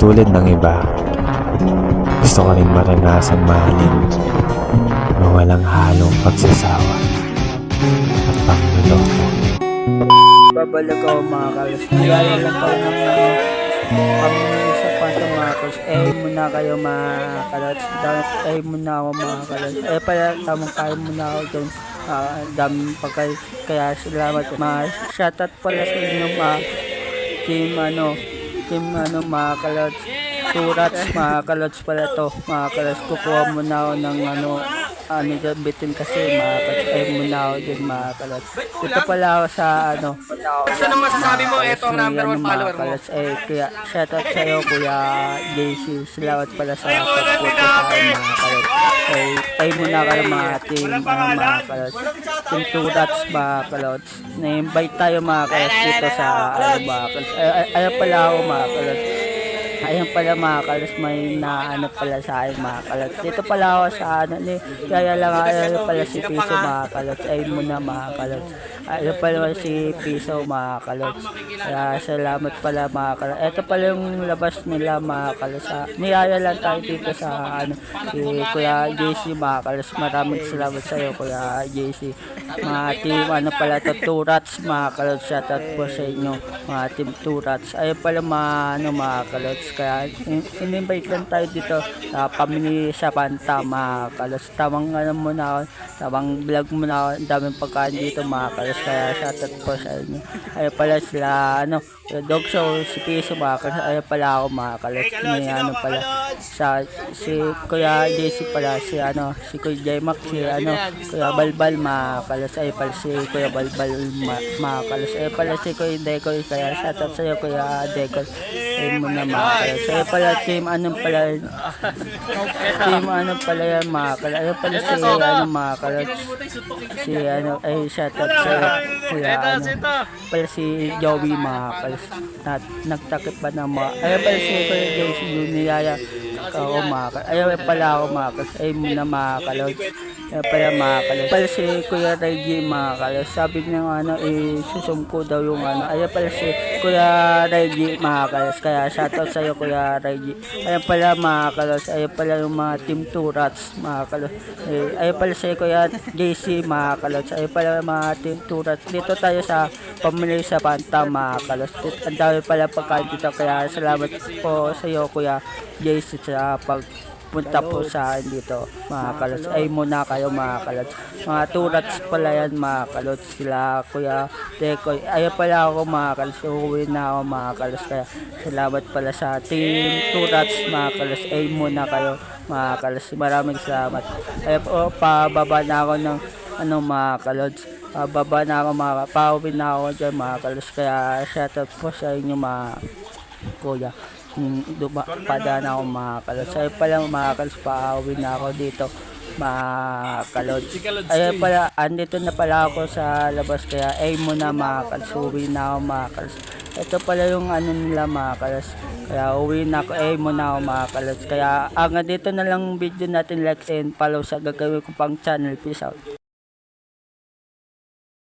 tulad ng iba, gusto ko rin maranasan mahalin na walang halong pagsasawa at pangluloko. Babalag ako mga kalos. Nilala lang pala ng pamilya sa kwento mga kalos. Muna kayo mga kalos. Muna ako mga kalos. Pala tamang kayo muna ako dyan. Daming pagkain. Kaya salamat. Shoutout pala sa inyo mga team mga kalos. Turats mga kalos pala to. Mga kalos, kukuha muna ako ng dyan bitin kasi mga kalos. Muna ako dyan mga kalos. Ito pala ako sa Basta nung masasabi mo, ito ang number 1 follower mo. Kaya shoutout sa'yo Kuya JC. Salamat pala sa pagpunta sa akin mga kalos. Muna kayo mga team mga kalos. Team Turats mga kalos. Na-invite tayo mga kalos dito sa mga kalos. Ayan pala ako mga kalos. Ayan pala mga kalos, may pala sa akin mga kalos. Dito pala ako sa kaya lang ayan pala si Piso mga kalos. Ayun muna mga kalos. Ayun pala si Piso mga kalos. Kaya salamat pala mga kalos. Ito pala yung labas nila mga kalos. Niyaya lang tayo dito sa si Kuya JC mga kalos. Maraming salamat sa iyo Kuya JC. Mga team pala to Turats mga kalos. Shoutout po sa inyo mga team Turats. Ayun pala mga kalos. Kaya in-invite lang tayo dito sa pamilya sa Panta mga kalos. Tamang muna ako, tamang vlog muna ako. Ang daming pagkain dito mga kalos. Kaya shoutout po sa inyo. Ayun pala sila Dog Show, si Piso mga kalos. Ayun pala ako mga kalos. May pala si Kuya JC pala, si Kuya J-Mac, si Kuya Balbal mga kalos. Ayun pala si Kuya Balbal mga kalos. Ayun pala si Kuya Decoy. Kaya shoutout sa iyo Kuya Decoy. Ayun muna mga kalos. Ayun pala team pala yan mga kalos. Ayun pala si mga kalos. Si shoutout sa iyo Kuya pala si Joey mga kalos. Nagtakip pa ng mga. Ayun pala si Kuya Joey yung niyaya ako mga kalos. Ayun pala ako mga kalos. Ayun muna mga kalos. Ayun pala mga kalos. Pala si Kuya Reggie mga kalos. Sabi niya isusum ko daw yung Ayun pala si Kuya Reggie mga kalos. Kaya shoutout sa iyo Kuya Reggie. Ayun pala mga kalos. Ayun pala yung mga team Turats mga kalos. Ayun pala si Kuya JC mga kalos. Ayun pala mga team Turats. Dito tayo sa pamilya sa Panta mga kalos. Ang dami pala pagkain dito. Kaya salamat po sa iyo Kuya JC sa pagpunta po sa akin dito mga kalos. Ay muna kayo mga kalos. Mga Turats pala yan mga kalos. Sila Kuya Decoy. Ayun pala ako mga kalos. Uuwi na ako mga kalos. Kaya salamat pala sa team Turats mga kalos. Ay muna kayo mga kalos. Maraming salamat. Ayun po, pababa na ako ng mga kalos. Baba na ako pauwi na ako dyan mga kalos. Kaya shoutout po sa inyo mga kuya. Padaan ako mga kalos. Ayun pala mga kalos, pauwi na ako dito mga kalos. Ayun pala, andito na pala ako sa labas. Kaya muna mga kalos, uwi na ako mga kalos. Ito pala yung nila mga kalos. Kaya uwi na ako, muna ako mga kalos. Kaya hanggang dito na lang video natin, like and follow sa gagawin ko pang channel. Peace out.